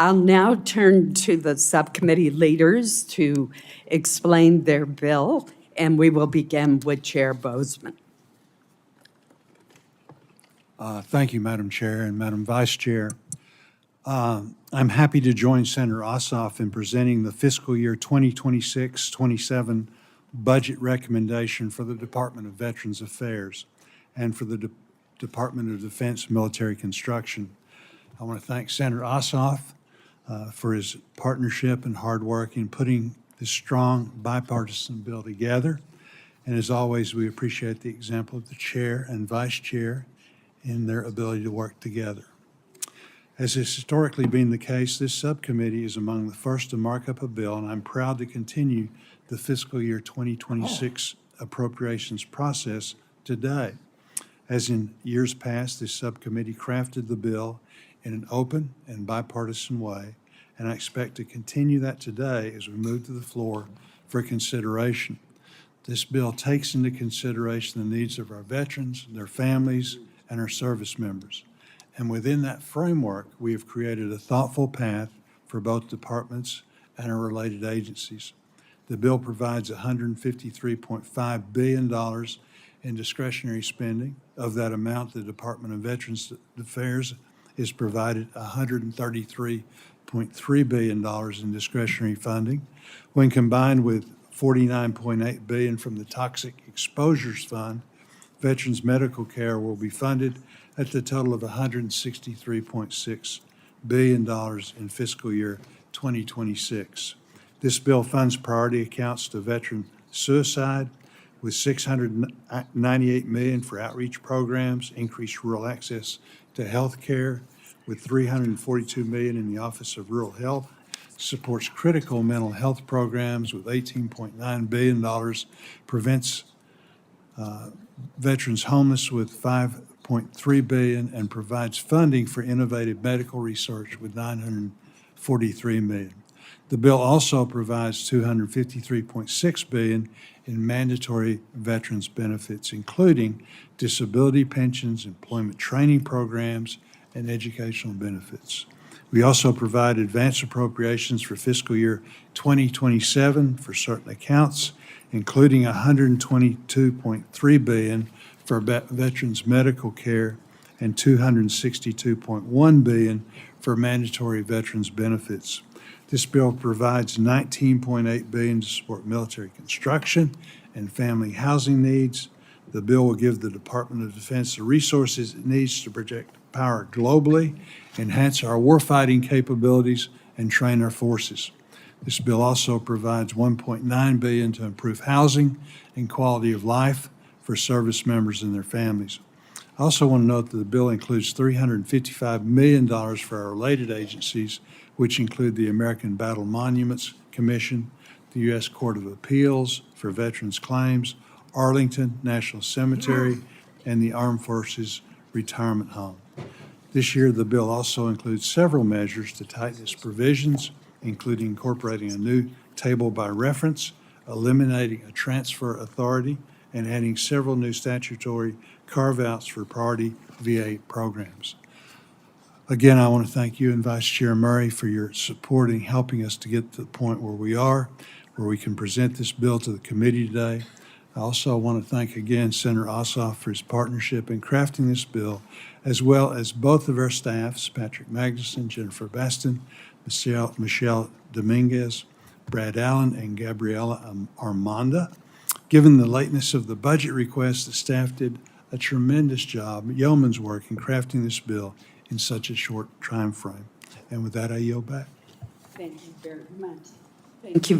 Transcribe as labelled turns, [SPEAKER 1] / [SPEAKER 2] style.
[SPEAKER 1] I'll now turn to the subcommittee leaders to explain their bill, and we will begin with Chair Boozman.
[SPEAKER 2] Thank you, Madam Chair and Madam Vice Chair. I'm happy to join Senator Ossoff in presenting the fiscal year 2026-27 budget recommendation for the Department of Veterans Affairs and for the Department of Defense Military Construction. I want to thank Senator Ossoff for his partnership and hard work in putting this strong bipartisan bill together. And as always, we appreciate the example of the chair and vice chair in their ability to work together. As has historically been the case, this subcommittee is among the first to mark up a bill, and I'm proud to continue the fiscal year 2026 appropriations process today. As in years past, this subcommittee crafted the bill in an open and bipartisan way, and I expect to continue that today as we move to the floor for consideration. This bill takes into consideration the needs of our veterans, their families, and our service members. And within that framework, we have created a thoughtful path for both departments and our related agencies. The bill provides $153.5 billion in discretionary spending. Of that amount, the Department of Veterans Affairs is provided $133.3 billion in discretionary funding. When combined with $49.8 billion from the Toxic Exposures Fund, Veterans Medical Care will be funded at the total of $163.6 billion in fiscal year 2026. This bill funds priority accounts to veteran suicide with $698 million for outreach programs, increased rural access to health care with $342 million in the Office of Rural Health, supports critical mental health programs with $18.9 billion, prevents veterans homeless with $5.3 billion, and provides funding for innovative medical research with $943 million. The bill also provides $253.6 billion in mandatory veterans benefits, including disability pensions, employment training programs, and educational benefits. We also provide advance appropriations for fiscal year 2027 for certain accounts, including $122.3 billion for veterans medical care and $262.1 billion for mandatory veterans benefits. This bill provides $19.8 billion to support military construction and family housing needs. The bill will give the Department of Defense the resources it needs to project power globally, enhance our warfighting capabilities, and train our forces. This bill also provides $1.9 billion to improve housing and quality of life for service members and their families. I also want to note that the bill includes $355 million for our related agencies, which include the American Battle Monuments Commission, the U.S. Court of Appeals for Veterans Claims, Arlington National Cemetery, and the Armed Forces Retirement Home. This year, the bill also includes several measures to tighten its provisions, including incorporating a new table by reference, eliminating a transfer authority, and adding several new statutory carve-outs for priority VA programs. Again, I want to thank you and Vice Chair Murray for your support in helping us to get to the point where we are, where we can present this bill to the committee today. I also want to thank again Senator Ossoff for his partnership in crafting this bill, as well as both of our staffs, Patrick Magnuson, Jennifer Baston, Michelle Dominguez, Brad Allen, and Gabriela Armanda. Given the lateness of the budget request, the staff did a tremendous job, yeoman's work, in crafting this bill in such a short time frame. And with that, I yield back.
[SPEAKER 1] Thank you very much. Thank you.